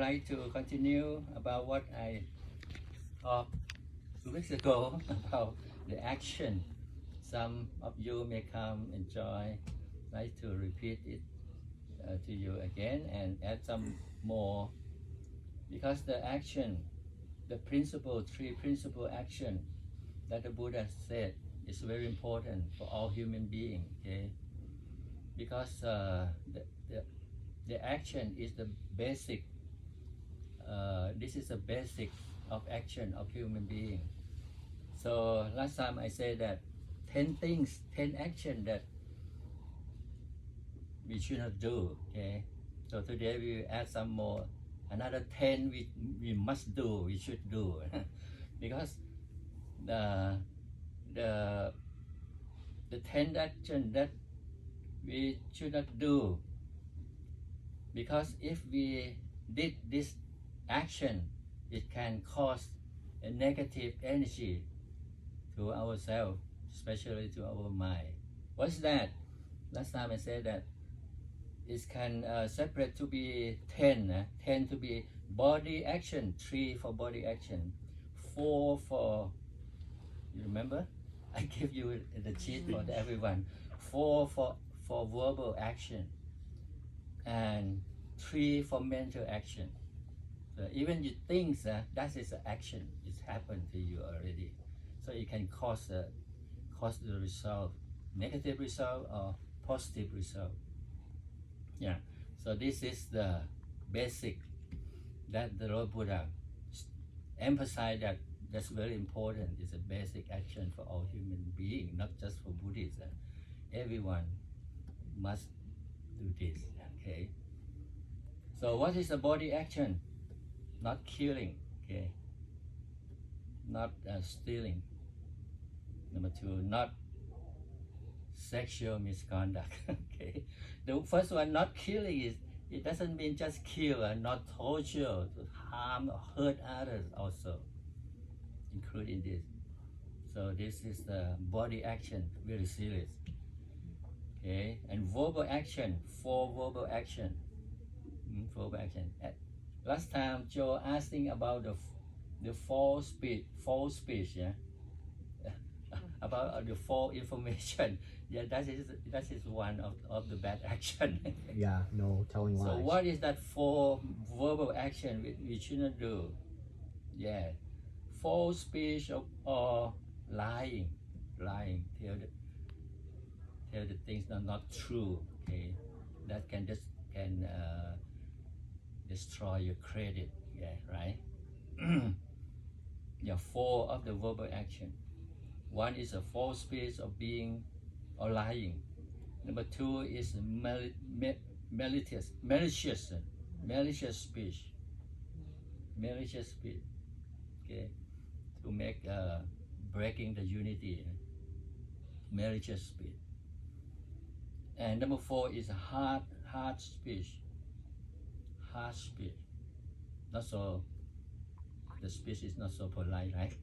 like to continue about what I talked 2 weeks ago about the action. Some of you may come enjoy, like to repeat it to you again and add some more, because the action, the principle, 3 principle action that the Buddha said is very important for all human beings. Okay, because the action is the basic. This is the basic of action of human being. So last time I said that 10 things, 10 action that we should not do. Okay, so today we will add some more. Another 10 we must do, we should do, because the 10 action that we should not do, because if we did this action, it can cause a negative energy to ourselves, especially to our mind. What's that? Last time I said that it can separate to be 10, 10 to be body action, 3 for body action, 4 for, you remember? I give you the cheat for everyone. 4 for verbal action, and 3 for mental action. So even you think that is an action, it's happened to you already. So it can cause the result, negative result or positive result. Yeah, so this is the basic that the Lord Buddha emphasized, that that's very important. It's a basic action for all human beings, not just for Buddhists. Everyone must do this. Okay. So what is the body action? Not killing. Okay. Not stealing. Number 2, not sexual misconduct. Okay. The first one, not killing, is it doesn't mean just kill, not torture, to harm or hurt others also, including this. So this is the body action, very serious. Okay, and verbal action, 4 verbal action. Verbal action. Last time Joe asking about the false speech, yeah. About the false information. Yeah, that is one of the bad action. Yeah, no telling lies. So what is that 4 verbal action we shouldn't do? Yeah, false speech or lying, tell the things that are not true. Okay, that can destroy your credit. Yeah, right. Yeah, 4 of the verbal action. One is a false speech of being or lying. Number 2 is malicious speech. Malicious speech. Okay, to make breaking the unity. Malicious speech. And number 4 is hard speech. Harsh speech. Not so. The speech is not so polite, right?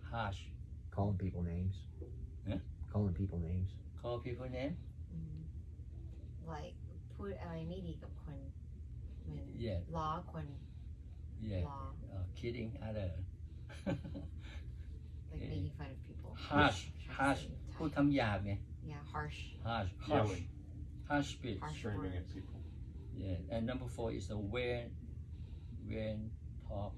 Harsh. Calling people names. Yeah? Calling people names. Call people name? Like พูดอะไรไม่ดีกับคน เหมือน Yeah. ล้อคน Yeah. Law. Kidding other. like making fun of people Harsh. พูดคำหยาบไง yeah harsh Yelling. Harsh speech. Harsh. Screaming at people. Yeah. And number 4 is the vain talk.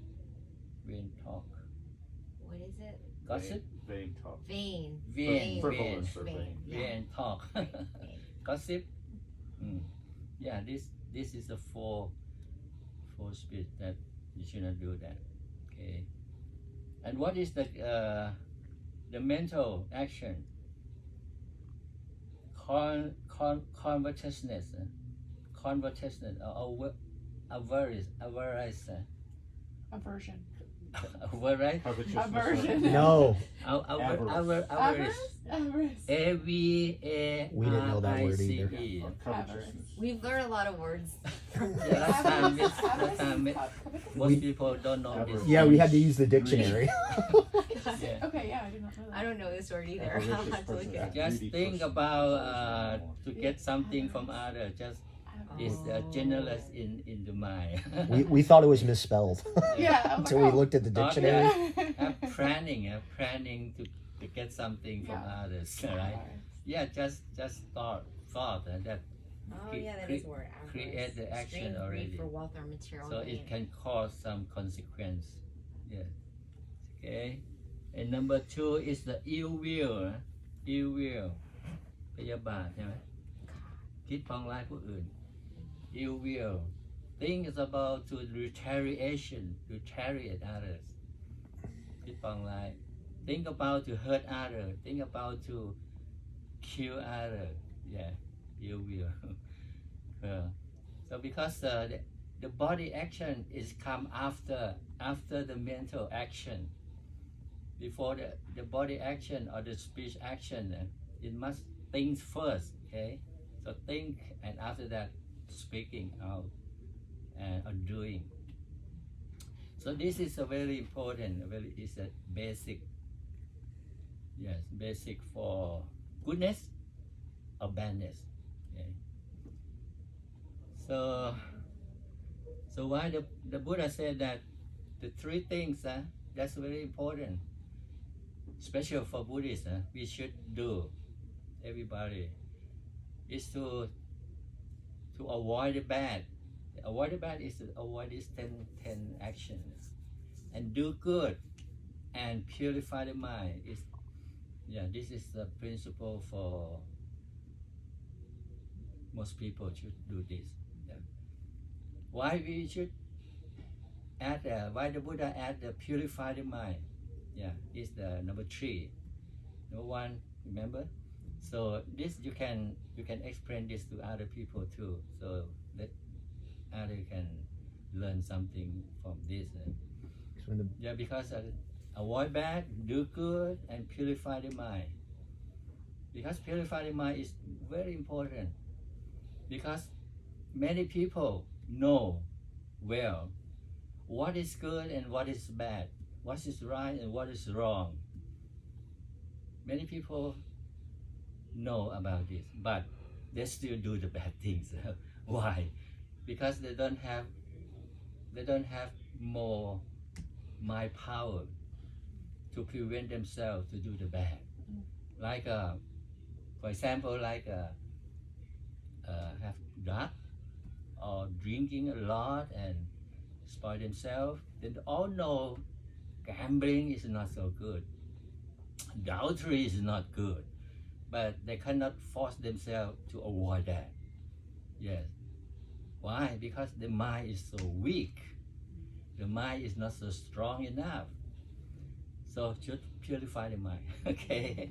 what is it Gossip. Vain talk. vain Frivolous or vain. Vain talk. Vain. Gossip. Yeah, this is the 4 speech that you should not do that. Okay. And what is the mental action? Covetousness or avarice. Aversion. Avarice. Covetousness. Aversion. No, Avarice. Avarice. AVARICE. We didn't know that word either. Or covetousness. we've learned a lot of words Yeah, last time most people don't know this. yeah, we had to use the dictionary. Yeah. Okay, yeah, I did not know that. I don't know this word either I'll Avaricious have to look person. at it Just Greedy think person. about to get something from others. Just is generous in the mind. We thought it was misspelled Yeah. until we looked at the Thought dictionary. have planning to get something from Yeah. others, right? Yeah, just thought that Oh Cre- yeah, that cre- is a word. Avarice. create the action Extreme already. greed for wealth or material so gain. it can cause some consequence. Yeah. Okay. And number 2 is the ill will. Ill will พยาบาทใช่ไหมคิดปองร้ายผู้อื่น ill will think is about to retaliate others คิดปองร้าย think about to hurt others think about to kill others yeah ill will so because the body action is come after the mental action before the body action or the speech action it must think first okay so think and after that speaking out and doing so this is a very important is a basic yes basic for goodness or badness okay so why the Buddha said that the 3 things that's very important special for Buddhists we should do everybody is to avoid the bad is to avoid these 10 actions and do good and purify the mind is this is the principle for most people should do this why we should add why the Buddha add the purify the mind is the number 3 number 1 remember so this you can explain this to other people too so that other can learn something from this because avoid bad do good and purify the mind because purify the mind is very important because many people know well what is good and what is bad what is right and what is wrong many people know about this but they still do the bad things why because they don't have more mind power to prevent themselves to do the bad like for example like have drug or drinking a lot and spoil themselves they all know gambling is not so good adultery is not good but they cannot force themselves to avoid that yes why because the mind is so weak the mind is not so strong enough so should purify the mind okay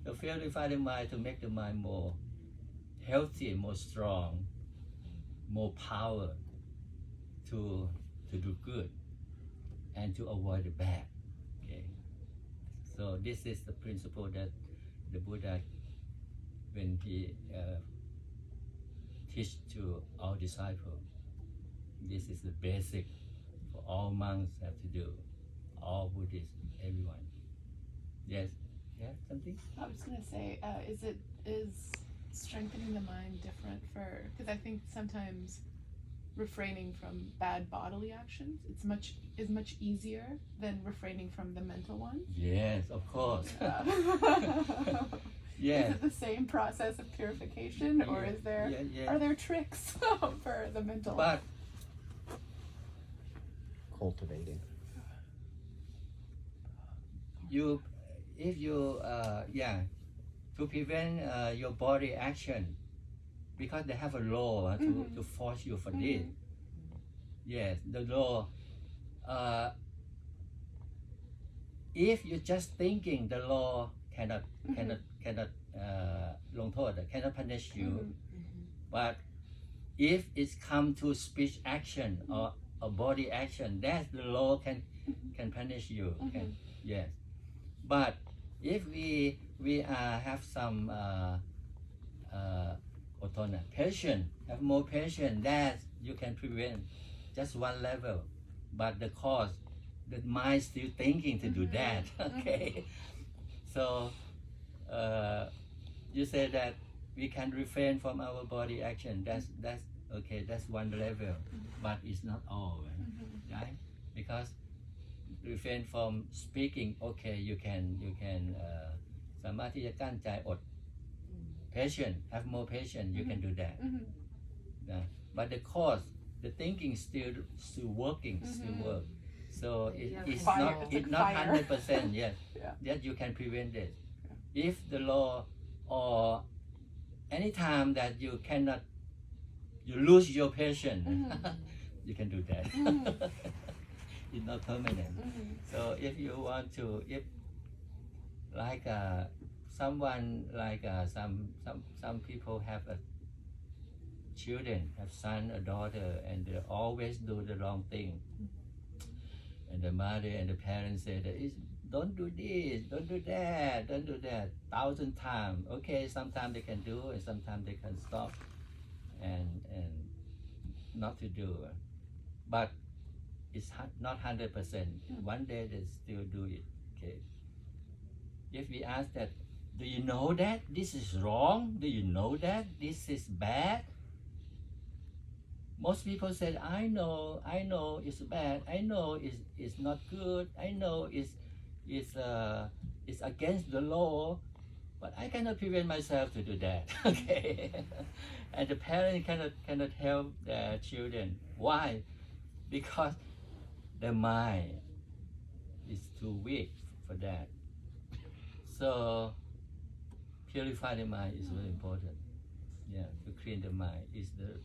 so purify the mind to make the mind more healthy more strong more power to do good and to avoid the bad okay so this is the principle that the Buddha when he teach to all disciples this is the basic for all monks have to do all Buddhists everyone yes something I was gonna say, is strengthening the mind different because I think sometimes refraining from bad bodily actions is much easier than refraining from the mental ones. yes of course Is it the same process of purification or are there tricks for the mental but Cultivating. if you to prevent your body action because they have a law to force you for this yes the law if you're just thinking the law cannot ลงโทษ cannot punish you but if it's come to speech action or a body action that the law can punish you yes but if we have some patience have more patience that you can prevent just one level but the cause the mind still thinking to do that okay so you say that we can refrain from our body action Okay, that's one level, but it's not all, right? Because refrain from speaking. Okay, you can สามารถที่จะกั้นใจอด patient, have more patience. You can do that. But the cause, the thinking still working, still work. So it's Fire, not it's it's like not fire. 100%. Yes, Yeah. that you can prevent it. If the law or any time that you cannot, you lose your patience, you can do that. It's not permanent. So if you want to, if like someone like some people have a children, have son or daughter, and they always do the wrong thing, and the mother and the parents say that don't do this, don't do that, don't do that 1,000 times. Okay, sometimes they can do, and sometimes they can stop and not to do, but it's not 100%. One day they still do it. Okay. If we ask that, do you know that this is wrong? Do you know that this is bad? Most people said, I know it's bad. I know it's not good. I know it's against the law, but I cannot prevent myself to do that. Okay. And the parent cannot help their children. Why? Because the mind is too weak for that. So purify the mind is very important. Yeah, to clean the mind is the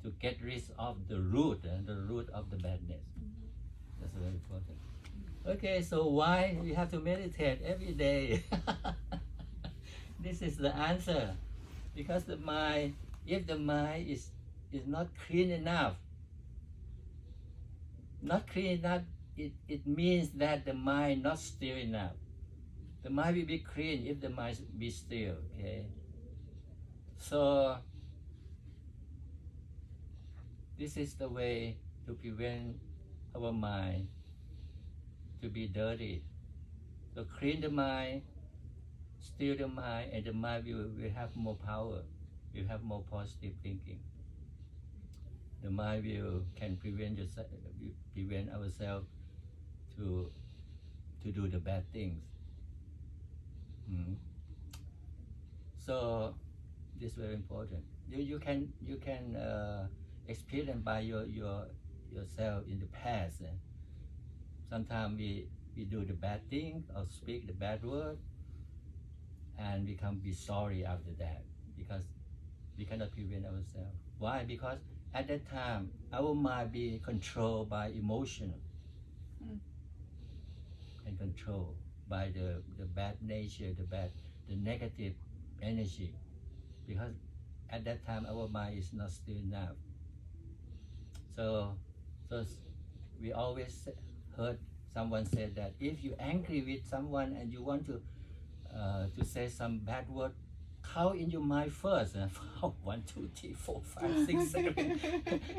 to get rid of the root of the badness. That's very important. Okay, so why we have to meditate every day? This is the answer. Because the mind, if the mind is not clean enough, it means that the mind not still enough. The mind will be clean if the mind be still. Okay. So this is the way to prevent our mind to be dirty. So clean the mind, still the mind, and the mind will have more power, will have more positive thinking. The mind can prevent ourselves to do the bad things. So this is very important. You can experience by yourself in the past. Sometimes we do the bad thing or speak the bad word, and we can be sorry after that because we cannot prevent ourselves. Why? Because at that time our mind be controlled by emotion and controlled by the bad nature, the negative energy. Because at that time our mind is not still enough. So we always heard someone say that if you're angry with someone and you want to say some bad word, count in your mind first. 1, 2, 3, 4, 5, 6, 7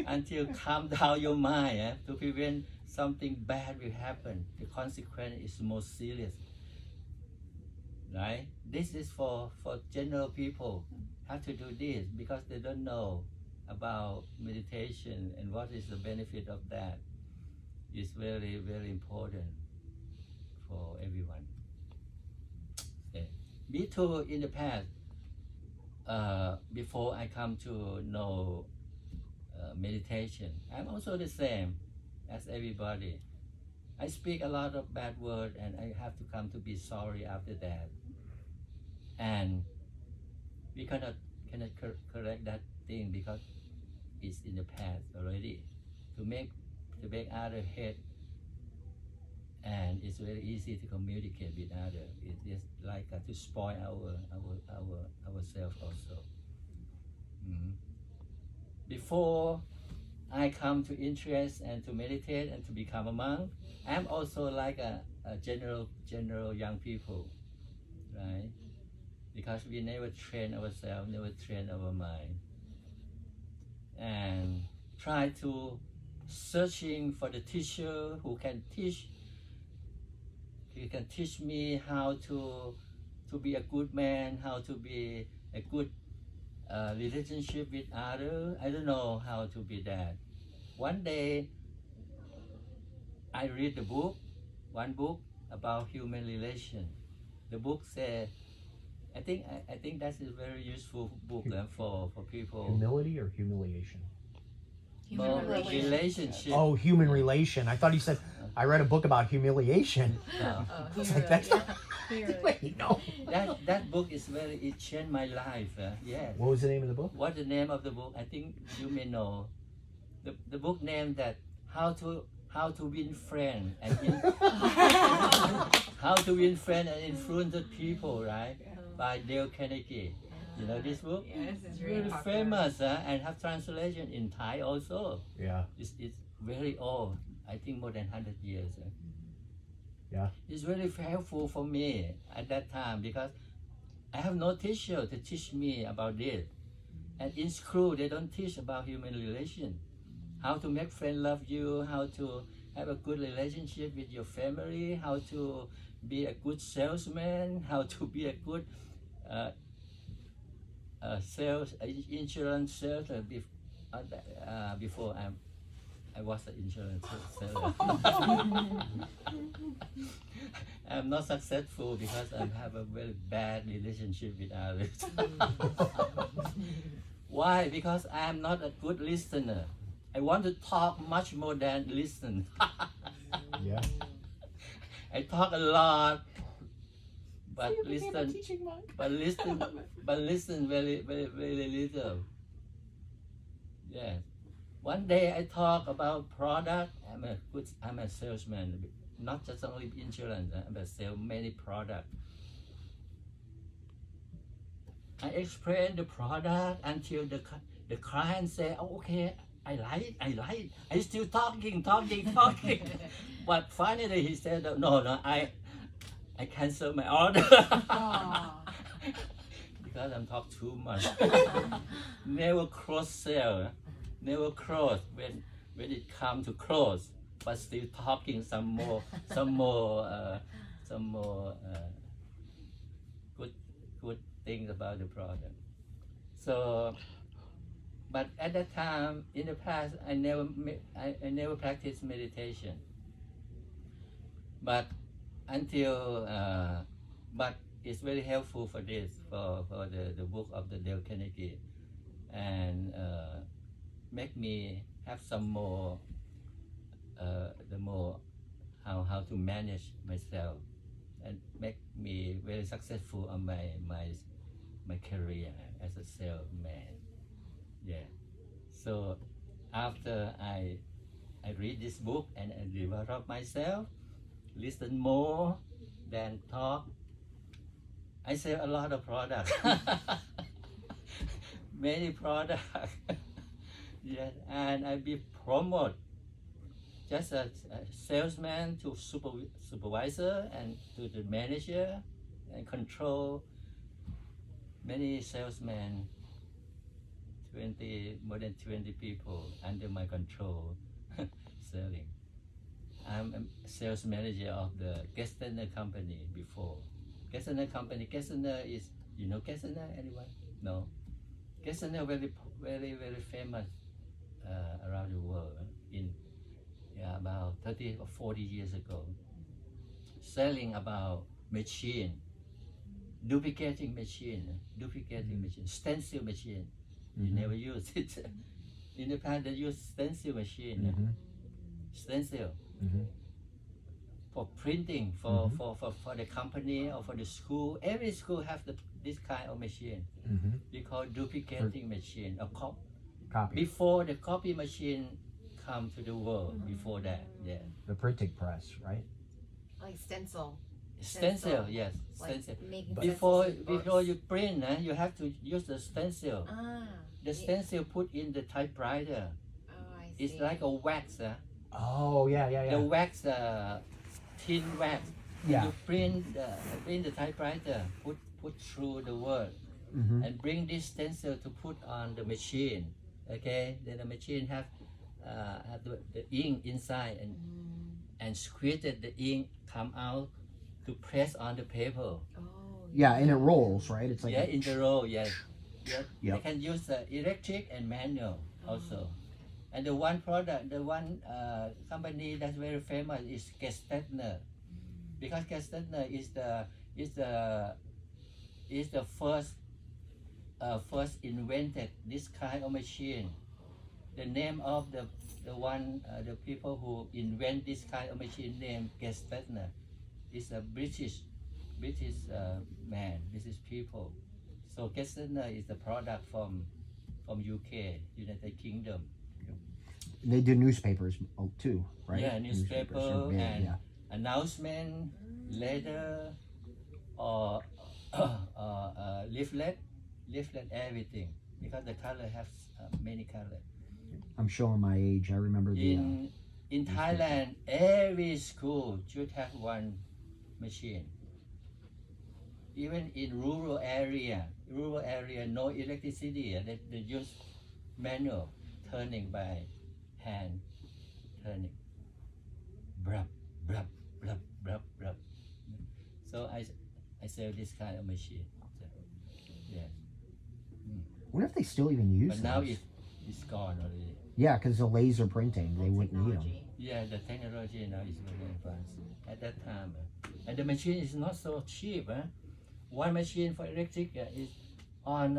until calm down your mind to prevent something bad will happen. The consequence is more serious. Right? This is for general people. Have to do this because they don't know about meditation and what is the benefit of that. It's very, very important for everyone. Okay. Me too, in the past, before I come to know meditation, I'm also the same as everybody. I speak a lot of bad words and I have to come to be sorry after that. And we cannot correct that thing because it's in the past already. To make other hate, and it's very easy to communicate with others. It's just like to spoil ourselves also. Before I come to interest and to meditate and to become a monk, I'm also like a general young people, right? Because we never train ourselves, never train our mind, and try to searching for the teacher who can teach. He can teach me how to be a good man, how to be a good relationship with other. I don't know how to be that. One day, I read the book, one book about human relation. The book said, I think that's a very useful book for people. Humility or humiliation? Human Well, relationship. Oh, human relation. I thought you said I read a book about humiliation. Uh, Oh, It's like that's wait, no. that book is it changed my life. Yes. What was the name of the book? What the name of the book? I think you may know. The book name that how to win friend and how to win friend and influence the people, right? By Dale Carnegie. You know this book? Yeah, this is Very really popular. famous and have translation in Thai also. Yeah. It's very old. I think more than 100 years. Yeah. It's very helpful for me at that time because I have no teacher to teach me about this. And in school, they don't teach about human relation. How to make friends love you, how to have a good relationship with your family, how to be a good salesman, how to be a good insurance seller. Before I was an insurance seller. I'm not successful because I have a very bad relationship with others. Why? Because I am not a good listener. I want to talk much more than listen. Yeah. I talk a lot, but You became a listen, teaching monk. but listen, but listen very, very, very little. Yes. One day I talk about product. I'm a salesman, not just only insurance. I sell many products. I explain the product until the client say, oh, okay, I like it. I still talking. But finally he said, no, I cancel my order. Aw. Because I'm talk too much. Never cross sell, never close when it come to close, but still talking some more good things about the product. So, but at that time in the past, I never practiced meditation. But until but it's very helpful for this for the book of the Dale Carnegie, and make me have some more how to manage myself, and make me very successful on my career as a salesman. Yeah. So after I read this book and I develop myself, listen more than talk. I sell a lot of products. Many products. Yes, and I be promoted just a salesman to supervisor and to the manager, and control many salesmen, more than 20 people under my control selling. I'm a sales manager of the Gessner company before. Gessner company, Gessner is, you know Gessner, anyone? No. Gessner very, very, very famous around the world in about 30 or 40 years ago. Selling about machine, duplicating machine, stencil machine. You never use it. In the past they use stencil machine, stencil. For printing, for the company or for the school. Every school have this kind of machine. We call duplicating machine. Or Copy. before the copy machine come to the world, before that, yeah. The printing press, right? Like stencil. Stencil, yes, Like stencil. making Before stencils for before books. you print, you have to use the stencil. Ah. The stencil put in the typewriter. Oh, I see. It's like a wax. Oh yeah. The wax, thin wax. Yeah. You print the typewriter, put through the word, and bring this stencil to put on the machine. Okay, then the machine have the ink inside, and squeeze it, the ink come out to press on the paper. Oh. Yeah, and it rolls, right? It's like Yeah, in the roll, yes. They Yep. can use electric and manual also. And the one product, the one company that's very famous is Gestetner, because Gestetner is the first invented this kind of machine. The name of the the people who invent this kind of machine named Gestetner is a British man. This is people. So Gestetner is the product from UK, United Kingdom. They do newspapers too, right? Yeah, newspaper are big, and yeah. announcement, letter, or leaflet, everything. Because the color has many colors. I'm showing my age. I remember the. In Thailand, every school should have one machine. Even in rural area, no electricity. They use manual turning by hand, turning. Brub, brub, brub, brub, brub. So I sell this kind of machine. So, yeah. I wonder if they still even use But now those. it's gone already. Yeah, because the laser printing, they wouldn't need them. Technology. Yeah, the technology now is very advanced at that time. And the machine is not so cheap. One machine for electric is on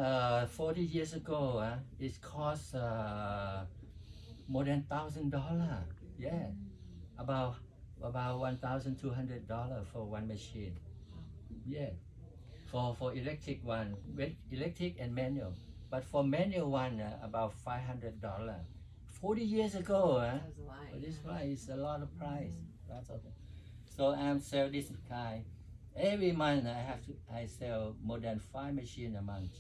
40 years ago, it cost more than $1,000. Yeah, about $1,200 for one machine. Yeah, for electric one, electric and manual. But for manual one, about $500. 40 years ago, That was why. this price is a lot of price. Lots of it. So I'm sell this kind. Every month I sell more than 5 machines a month.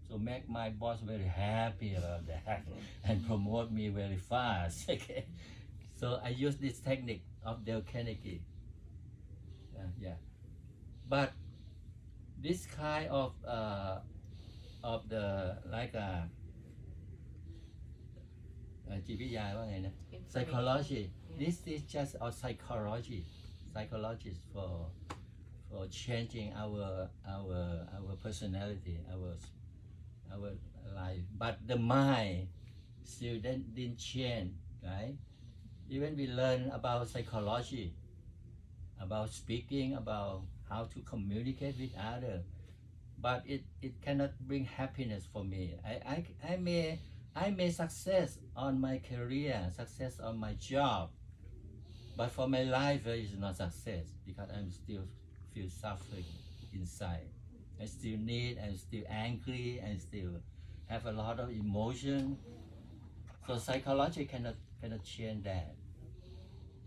So make my boss very happy about that and promote me very fast. Okay. So I use this technique of Dale Carnegie. Yeah. But this kind of the like จิตวิทยาว่าไงนะ psychology. This is just our psychologist for changing our personality, our life. But the mind still didn't change, right? Even we learn about psychology, about speaking, about how to communicate with others, but it cannot bring happiness for me. I may success on my career, success on my job, but for my life it is not success because I'm still feel suffering inside. I still need, I'm still angry, and still have a lot of emotion. So psychology cannot change that.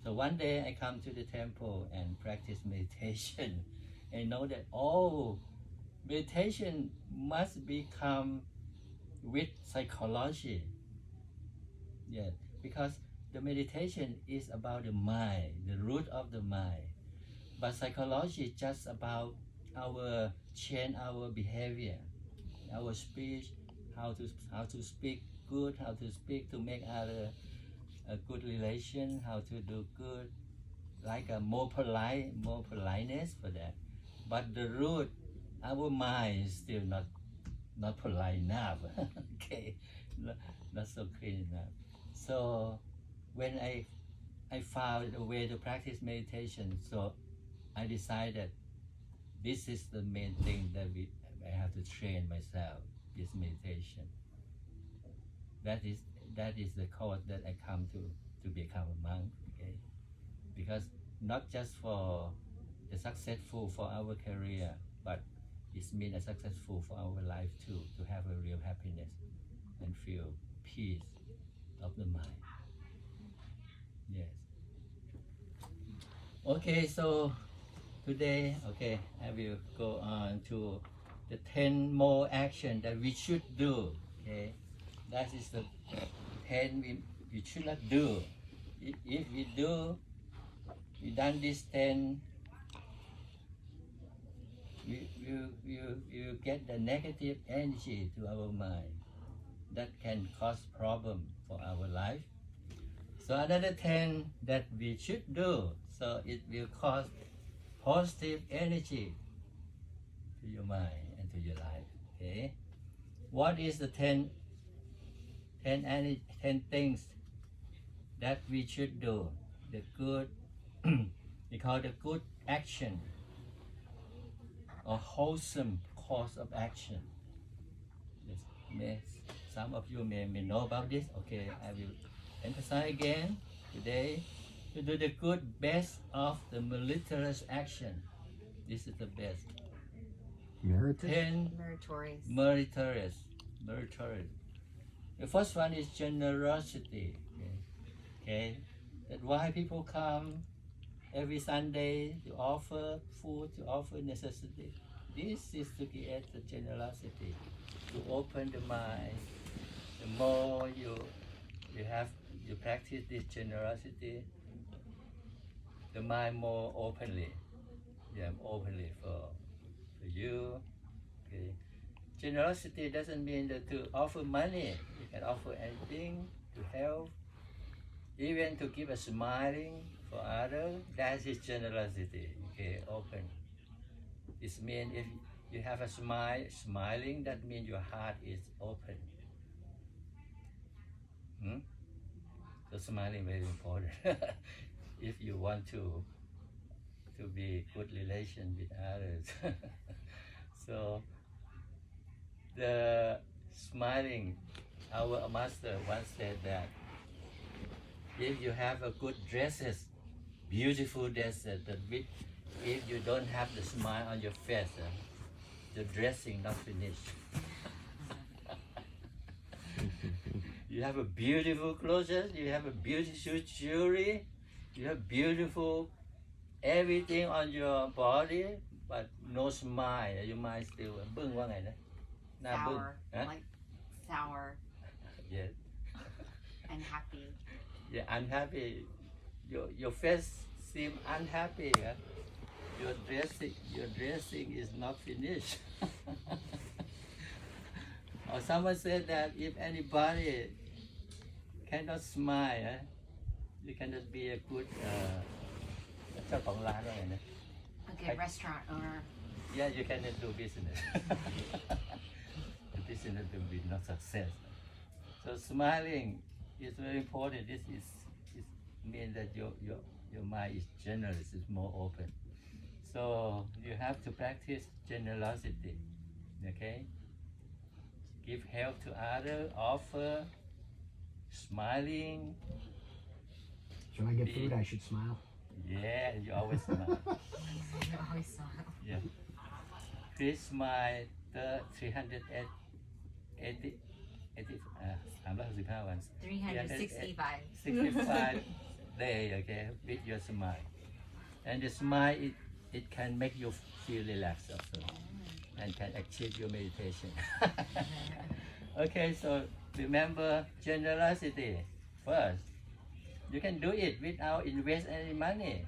So one day I come to the temple and practice meditation and know that meditation must become with psychology. Yeah, because the meditation is about the mind, the root of the mind. But psychology is just about our change our behavior, our speech, how to speak good, how to speak to make other a good relation, how to do good, like a more politeness for that. But the root, our mind is still not polite enough. Okay, not so clean enough. So when I found a way to practice meditation, so I decided this is the main thing that I have to train myself, this meditation. That is the cause that I come to become a monk, okay? Because not just for the successful for our career, but it's mean a successful for our life too, to have a real happiness and feel peace of the mind. Yes. Okay, so today, okay, I will go on to the 10 more action that we should do, okay? That is the 10 we should not do. If we done this 10, you get the negative energy to our mind that can cause problem for our life. So another 10 that we should do, so it will cause positive energy to your mind and to your life. Okay. what is the 10 things that we should do? The good, we call the good action or wholesome course of action. Some of you may know about this. Okay, I will emphasize again today to do the good best of the meritorious action. This is the best. Meritorious? 10 Meritorious. meritorious. The first one is generosity. Okay, that's why people come every Sunday to offer food, to offer necessity. This is to create the generosity, to open the mind. The more you practice this generosity, the mind more openly, openly for you. Okay. Generosity doesn't mean that to offer money. You can offer anything to help, even to give a smiling for others. That is generosity. Okay, open. It means if you have a smiling, that means your heart is open. So smiling very important. If you want to be good relation with others. So the smiling, our master once said that if you have a good dresses, beautiful dresses, if you don't have the smile on your face, the dressing not finished. You have a beautiful clothes, you have a beautiful jewelry, you have beautiful everything on your body, but no smile. Your mind still บึ้งว่าไงนะหน้าบึ้ง Sour. ฮะ Like sour Yes. and happy. Yeah, unhappy. Your face seem unhappy. Huh? Your dressing is not finished. Or someone said that if anybody cannot smile, you cannot be a good เจ้าของร้านว่าไงนะ A good restaurant owner. Yeah, you cannot do business. The business will be not success. So smiling is very important. This means that your mind is generous, is more open. So you have to practice generosity. Okay? Give help to others, offer, smiling. Should I get food? I should smile. Yeah, you always smile. You always smile. Yeah. Please smile the 365 once. 365. 65 day, okay, with your smile. And the smile, it can make you feel relaxed also, and can achieve your meditation. Okay, so remember generosity first. You can do it without invest any money,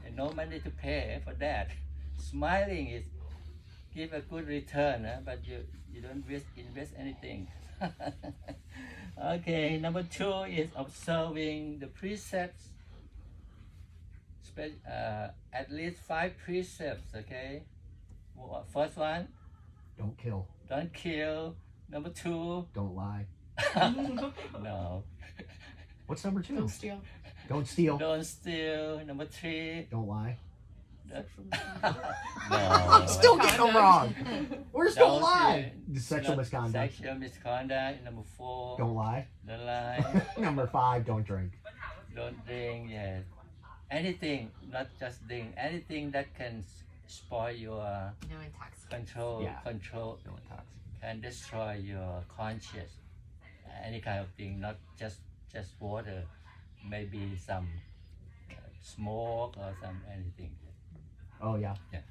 and no money to pay for that. Smiling is give a good return, but you don't invest anything. Okay, number 2 is observing the precepts. At least 5 precepts. Okay, first one, Don't kill. don't kill. Number 2, Don't lie. no, What's number 2? Don't steal. Don't steal. don't steal. Number 3, Don't lie. Sexual no. Still getting them wrong. We're still Don't alive. steal. Sexual misconduct. Sexual misconduct. Number 4, Don't lie. don't lie. Number 5, don't drink. Don't drink. Yes, anything, not just drink. Anything that can spoil your No intoxication. control. Yeah. Control No intoxication. can destroy your conscience. Any kind of thing, not just water. Maybe some smoke or some anything. Oh yeah. Yeah.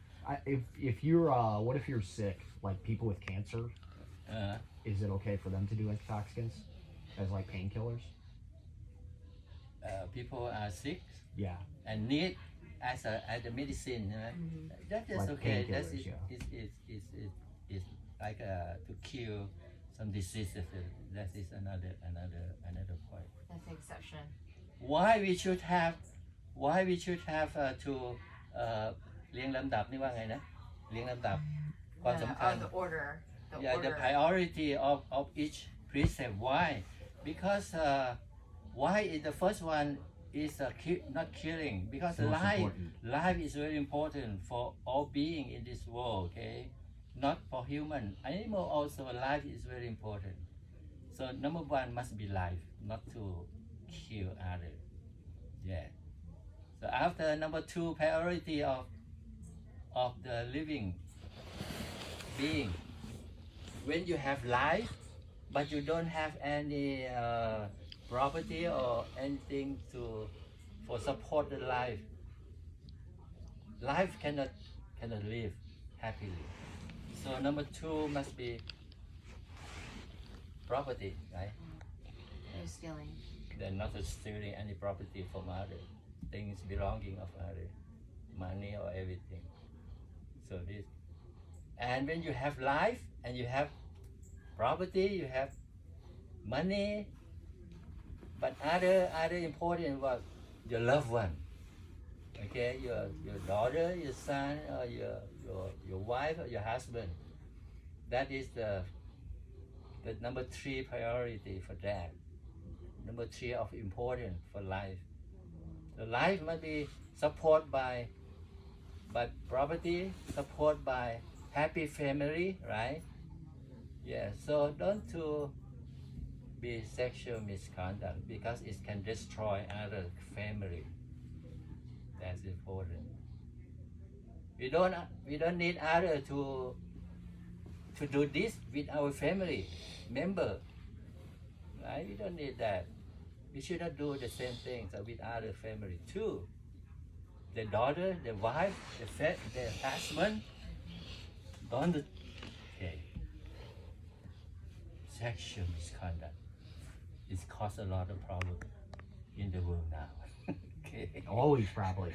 If you're what if you're sick, like people with cancer? Uh, Is it okay for them to do intoxicants as like painkillers? People are sick Yeah. and need as a medicine. That is Like okay. That's painkillers, is like to cure some diseases. That is another point. That's the exception. Why we should have to เรียงลำดับนี่ว่าไงนะเรียงลำดับความสำคัญ The order. yeah, the order. priority of each precept. Why? Because why is the first one is not killing, because The most life important. life is very important for all being in this world. Okay, not for human. Animal also life is very important. So number one must be life, not to kill others. Yeah. So after number two, priority of the living being. When you have life, but you don't have any property or anything for support the life, life cannot live happily. So number two must be property, right? No stealing. They're not stealing any property from other things belonging of other, money or everything. So this, and when you have life and you have property, you have money, but other important was your loved one. Okay, your daughter, your son, or your wife or your husband. That is the number three priority for that. Number three of important for life. The life must be supported by property, supported by happy family, right? Yeah. So don't to be sexual misconduct, because it can destroy other family. That's important. We don't need other to do this with our family member, right? We don't need that. We should not do the same things with other family too. The daughter, the wife, the husband. Don't. Okay. Sexual misconduct. It's caused a lot of problem in the world now. Okay. Always, probably.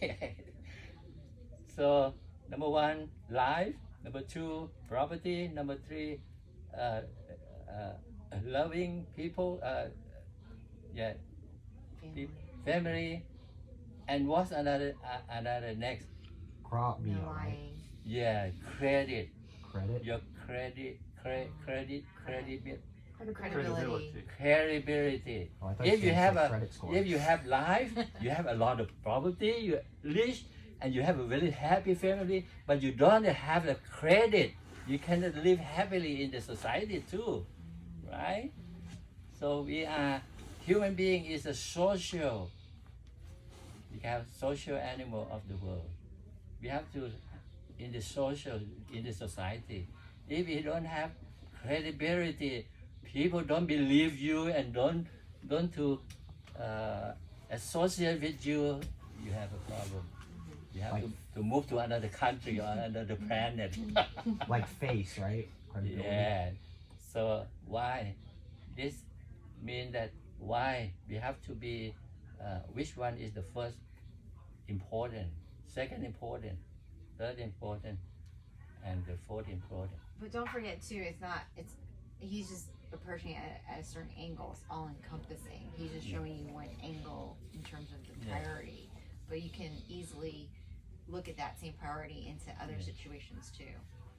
Yeah. So number one, life. Number two, property. Number three, loving people. Yeah, Family. family. And what's another next? Crop me, No right? lying. Yeah, credit. Credit. Your credit. Credibility. Credibility. Oh, I thought If you said have credit score. if you have life, you have a lot of property, you're rich, and you have a very happy family, but you don't have the credit, you cannot live happily in the society too, right? So we are human being is a social. We have social animal of the world. We have to in the society. If you don't have credibility, people don't believe you and don't to associate with you. You have a problem. You have to move to another country or another planet. Like face, right? Credibility. Yeah. So why? This means that why we have to be which one is the first important, second important, third important, and the fourth important. But don't forget too, he's just approaching it at a certain angle. It's all encompassing. He's just showing you one angle in terms of the priority. But you can easily look at that same priority into other situations too.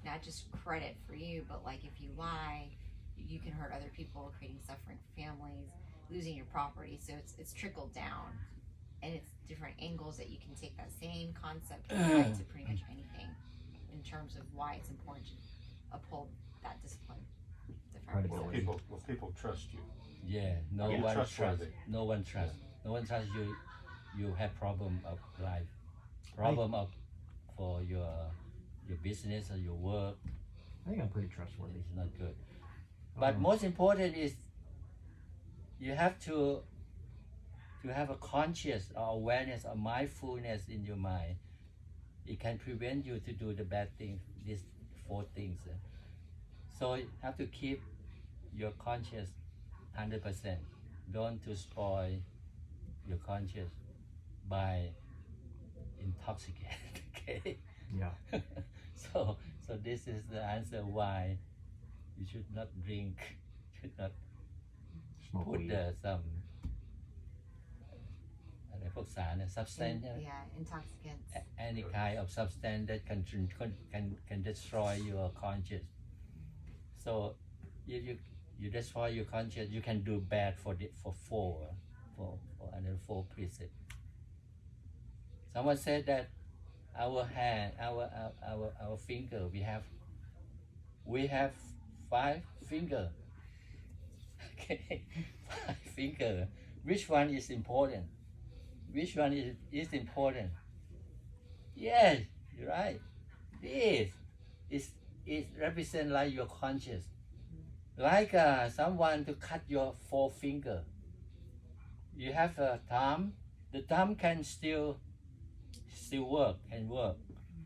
Not just credit for you, but like if you lie, you can hurt other people, creating suffering for families, losing your property. So it's trickled down. And it's different angles that you can take that same concept and apply it to pretty much anything in terms of why it's important to uphold that discipline. Credibility. Will people trust you? Yeah, no Yeah. one trusts. Trustworthy. No one trusts. No one trusts you. You have problem of life, problem of for your business or your work. I think I'm pretty trustworthy. It's not good. But most important is you have to have a conscious or awareness or mindfulness in your mind. It can prevent you to do the bad things. These four things. So you have to keep your conscious 100%. Don't to spoil your conscience by intoxicate. Okay. Yeah. So this is the answer why you should not drink, should not Smoke put weed. some อะไรพวกสาร substance Yeah, intoxicants. any kind of substance that can destroy your conscience. So if you destroy your conscience, you can do bad for another 4 precepts. Someone said that our hand, our finger, we have 5 finger. Okay, 5 finger. Which one is important? Which one is important? Yes, you're right. This is represent like your conscience. Like someone to cut your 4 finger. You have a thumb. The thumb can still work,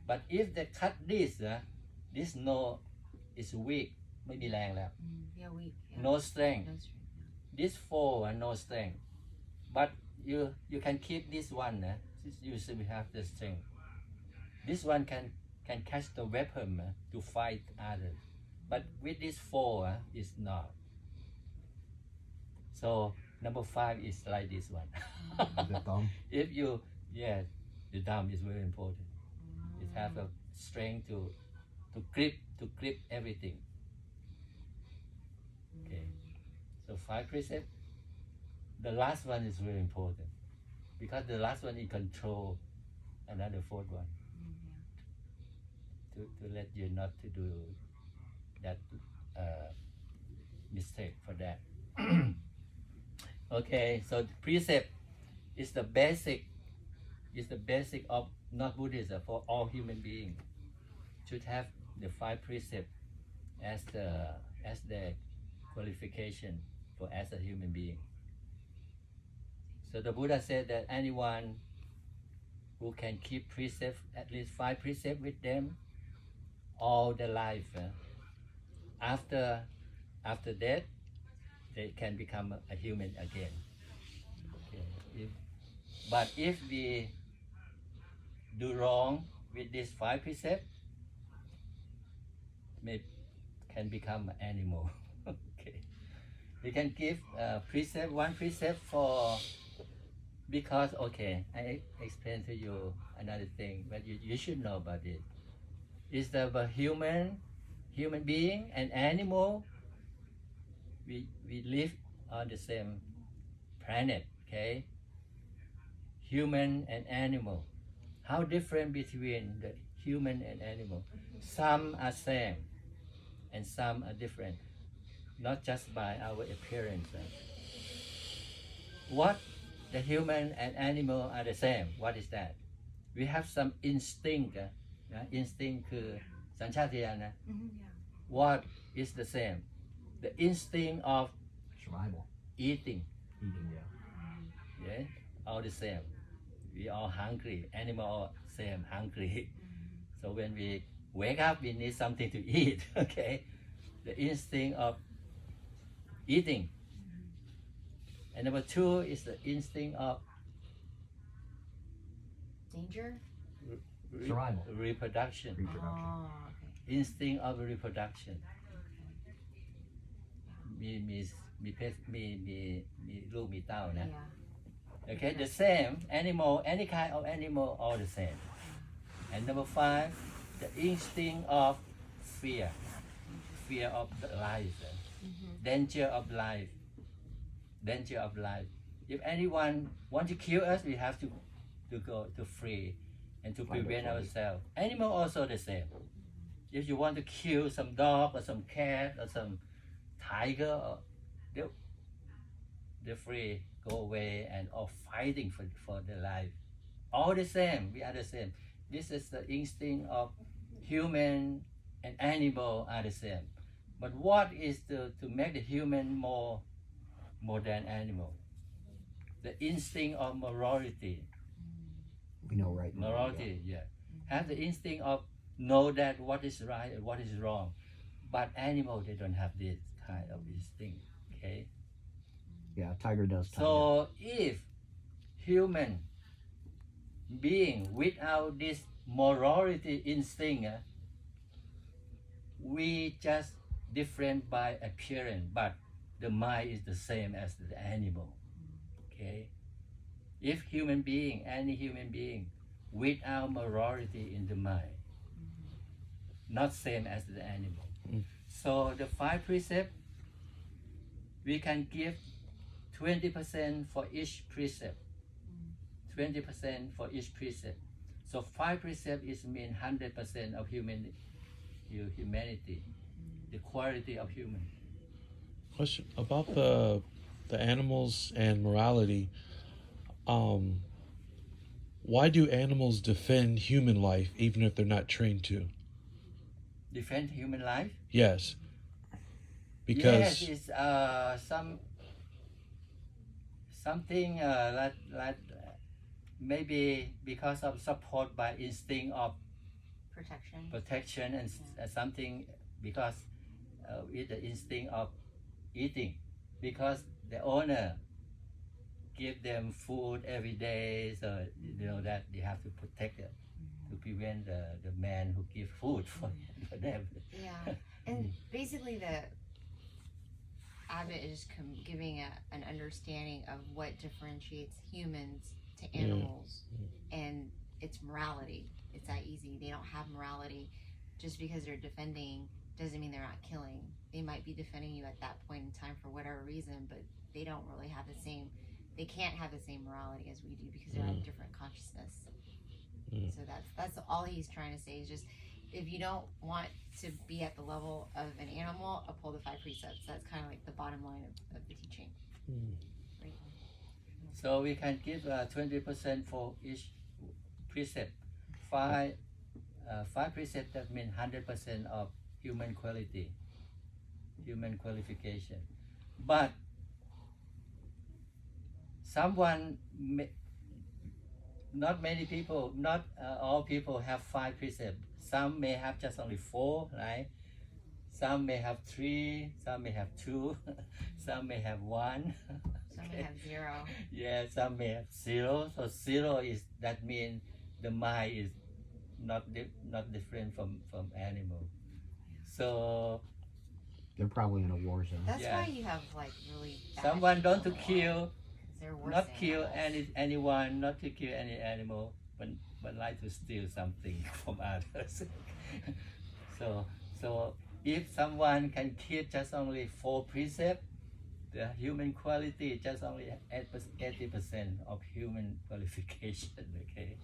but if they cut this no is weak, ไม่มีแรงแล้ว Yeah, weak. Yeah. no strength. No strength. This 4 and no strength, but you can keep this one. You still have the strength. This one can catch the weapon to fight others, but with this 4 is not. So number 5 is like this one. The thumb. If you, yes, the thumb is very important. It has a strength to grip everything. Okay, so 5 precepts. The last one is very important because the last one is control another 4th one to let you not to do that mistake for that. Okay, so the precept is the basic of not Buddhism for all human beings. Should have the 5 precepts as the qualification for as a human being. So the Buddha said that anyone who can keep precepts, at least 5 precepts with them all their life, after death, they can become a human again. Okay. But if we do wrong with these 5 precepts, can become an animal. Okay. We can give precept, 1 precept for, because, okay, I explain to you another thing, but you should know about it. Is that a human being and animal, we live on the same planet, okay? Human and animal. How different between the human and animal? Some are same and some are different, not just by our appearance. What the human and animal are the same? What is that? We have some instinct. Instinct คือสัญชาตญาณนะ What is the same? The instinct of Survival. eating. Eating, yeah. Yeah, all the same. We all hungry. Animal all same, hungry. So when we wake up, we need something to eat. Okay, the instinct of eating. And number 2 is the instinct of Danger? Survival. Reproduction. Reproduction. Oh, okay. Instinct of reproduction. มีเพศมีลูกมีเต้านะ Yeah. Okay, the same animal, any kind of animal, all the same. And number 5, the instinct of fear of the life, danger of life. If anyone want to kill us, we have to go to free and to prevent ourselves. Animal also the same. If you want to kill some dog or some cat or some tiger, they're free, go away and all fighting for their life. All the same, we are the same. This is the instinct of human and animal are the same. But what is to make the human more than animal? The instinct of morality. We know right and wrong, Morality, yeah. Have the instinct of know that what is right and what is wrong. But animal, they don't have this kind of instinct. Okay. Yeah, tiger does. Tiger. So if human being without this morality instinct, we just different by appearance, but the mind is the same as the animal. Okay. If any human being without morality in the mind, not same as the animal. So the 5 precepts, we can give 20% for each precept. 20% for each precept. So 5 precepts is mean 100% of humanity, the quality of human. Question about the animals and morality. Why do animals defend human life even if they're not trained to? Defend human life? Yes. Because Yes, it's something like maybe because of support by instinct of protection and something because with the instinct of eating, because the owner give them food every day, so you know that they have to protect it to prevent the man who give food for them. Yeah, and basically the abbot is giving an understanding of what differentiates humans to animals, and it's morality. It's that easy. They don't have morality. Just because they're defending doesn't mean they're not killing. They might be defending you at that point in time for whatever reason, but they don't really have the same. They can't have the same morality as we do because they're at a different consciousness. So that's all he's trying to say is just if you don't want to be at the level of an animal, uphold the 5 precepts. That's kind of like the bottom line of the teaching. Right? So we can give 20% for each precept. 5 precepts, that means 100% of human quality, human qualification. But not many people, not all people have 5 precepts. Some may have just only 4, right? Some may have 3, some may have 2, some may have 1. Some may have 0. Yeah, some may have 0. So 0 is, that means the mind is not different from animal. So They're probably in a war zone. That's Yeah. why you have like really bad someone don't to people in the kill, world, 'cause they're worse not than kill animals. anyone, not to kill any animal, but like to steal something from others. So if someone can keep just only 4 precepts, the human quality just only 80% of human qualification. Okay.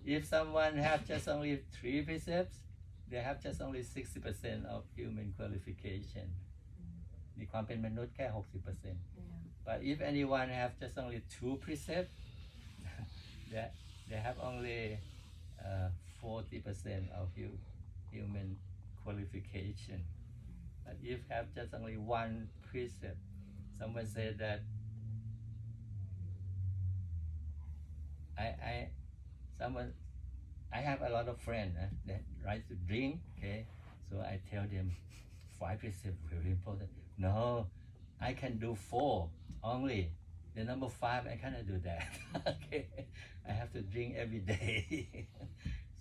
If someone have just only 3 precepts, they have just only 60% of human qualification. มีความเป็นมนุษย์แค่ 60%. But if anyone have just only 2 precepts, they have only 40% of human qualification. But if have just only 1 precept, someone said that I have a lot of friends that like to drink, okay? So I tell them 5 precepts very important. No, I can do 4 only. The number 5, I cannot do that. Okay, I have to drink every day.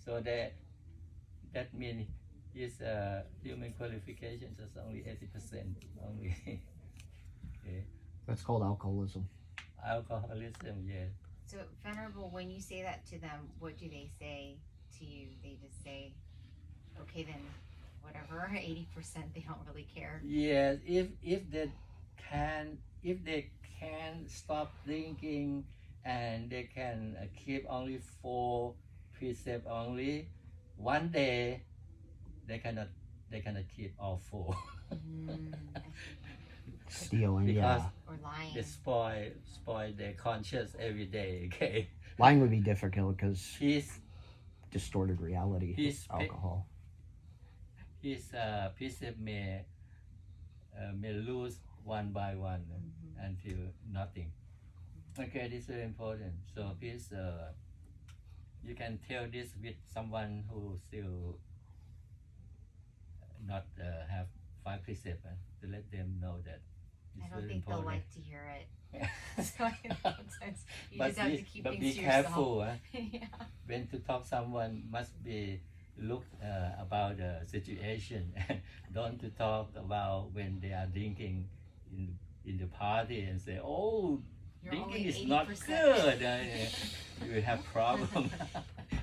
So that means his human qualification is only 80% only. Okay. That's called alcoholism. Alcoholism, yes. So, Venerable, when you say that to them, what do they say to you? They just say, okay, then whatever, 80%, they don't really care. Yes, if they can stop drinking and they can keep only 4 precepts only, one day they cannot keep all 4. Stealing, Because yeah. Or lying. they spoil their conscience every day. Okay, Lying would be difficult because his distorted reality. His Alcohol. precept may lose one by one until nothing. Okay, this is very important. So please, you can tell this with someone who still not have 5 precepts to let them know that it's I don't very think they'll important. like to hear it. So sometimes you But just have to keep but things be to careful. yourself. Yeah. When to talk someone must be look about the situation. Don't to talk about when they are drinking in the party and say, oh, You're drinking only is not 80%. good. You will have problem.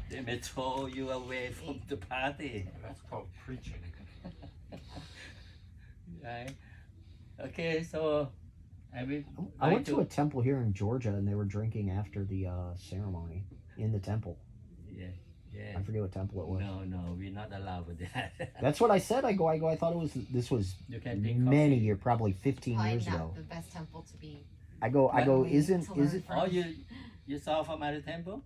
They may throw you away from the party. That's called preaching. Right. Okay, so I will. I went to a temple here in Georgia, and they were drinking after the ceremony in the temple. Yeah, yeah. I forget what temple it was. No, we're not allowed with that. That's what I said. I go. I thought this was You can drink many coffee. years, probably 15 Probably years not ago. the best temple to be. I go. going Isn't to learn is it? from. Oh, you saw from other temple?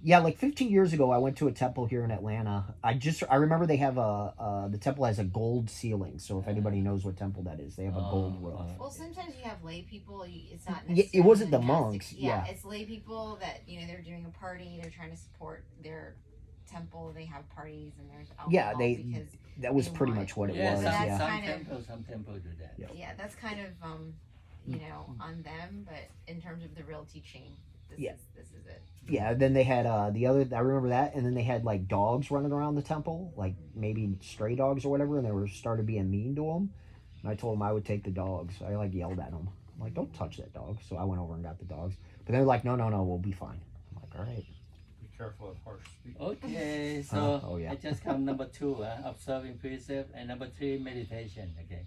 Yeah, like 15 years ago, I went to a temple here in Atlanta. I remember they have the temple has a gold ceiling. So if anybody knows what temple that is, they have a gold roof. Well, sometimes you have lay people. It's not. Yeah, it wasn't the necessarily monks, monastic- yeah. It's lay people that they're doing a party. They're trying to support their temple. They have parties and there's alcohol. Yeah, because That was They pretty want- much what it Yeah, was. that's Yeah. kind of- some temple do that. Yeah. that's kind of on them. But in terms of the real teaching, Yeah. this is it. Yeah, then they had the other. I remember that, and then they had like dogs running around the temple, like maybe stray dogs or whatever, and they were started being mean to them. And I told them I would take the dogs. I like yelled at them. I'm like, don't touch that dog. So I went over and got the dogs. But they're like, no, we'll be fine. I'm like, all right. Be careful of harsh speech. Okay, so oh, yeah. I just come number 2, observing precept, and number 3, meditation. Okay,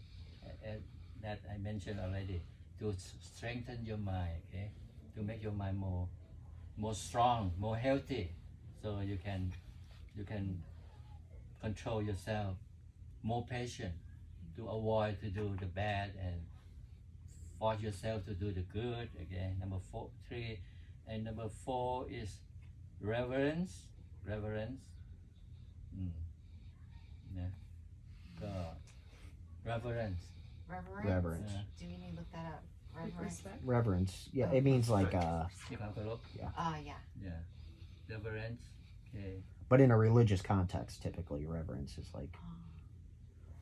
that I mentioned already, to strengthen your mind. Okay, to make your mind more strong, more healthy, so you can control yourself, more patient, to avoid to do the bad and force yourself to do the good. Okay, number 3, and number 4 is reverence. Yeah. Reverence. Reverence. Yeah. Do we need to look that up? Like Reverence. respect. Reverence. Yeah, it means like Yeah. Yeah. Reverence. Okay. but in a religious context, typically reverence is like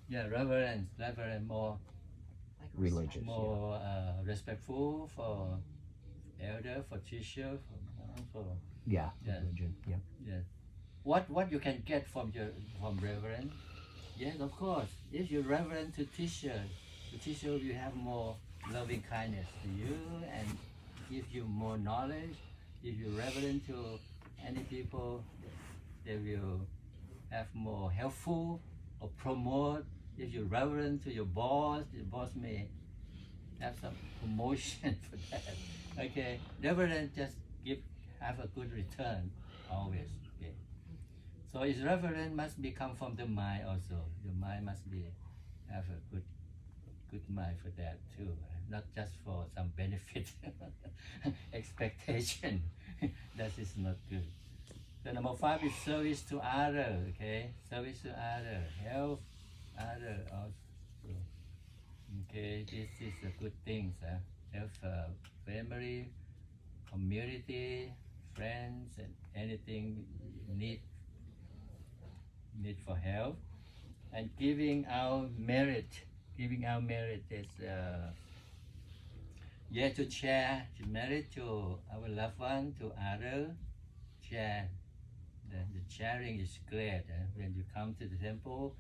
Yeah, reverence more Like religious. more respectful for elder, for teacher, for Yeah, Yeah. religion. Yeah. what you can get from reverence. Yes, of course. If you reverent to teacher, the teacher will have more loving kindness to you and give you more knowledge. If you reverent to any people, they will have more helpful or promote. If you reverent to your boss, the boss may have some promotion for that. Okay, reverent just have a good return always. Okay. So its reverence must be come from the mind also. The mind must be have a good mind for that too, not just for some benefit expectation. That is not good. So number 5 is service to other. Okay, service to other, help other also. Okay, this is a good thing. Help family, community, friends, and anything need for help, and giving our merit is to share the merit to our loved one, to others. Share the sharing is great. When you come to the temple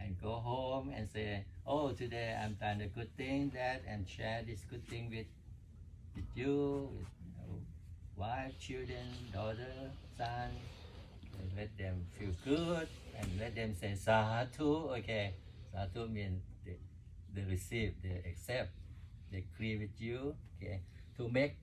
and go home and say, oh, today I've done a good thing, that, and share this good thing with you, with wife, children, daughter, son. Let them feel good and let them say Sahatu. Okay, Sahatu means they receive, they accept, they agree with you. Okay, to make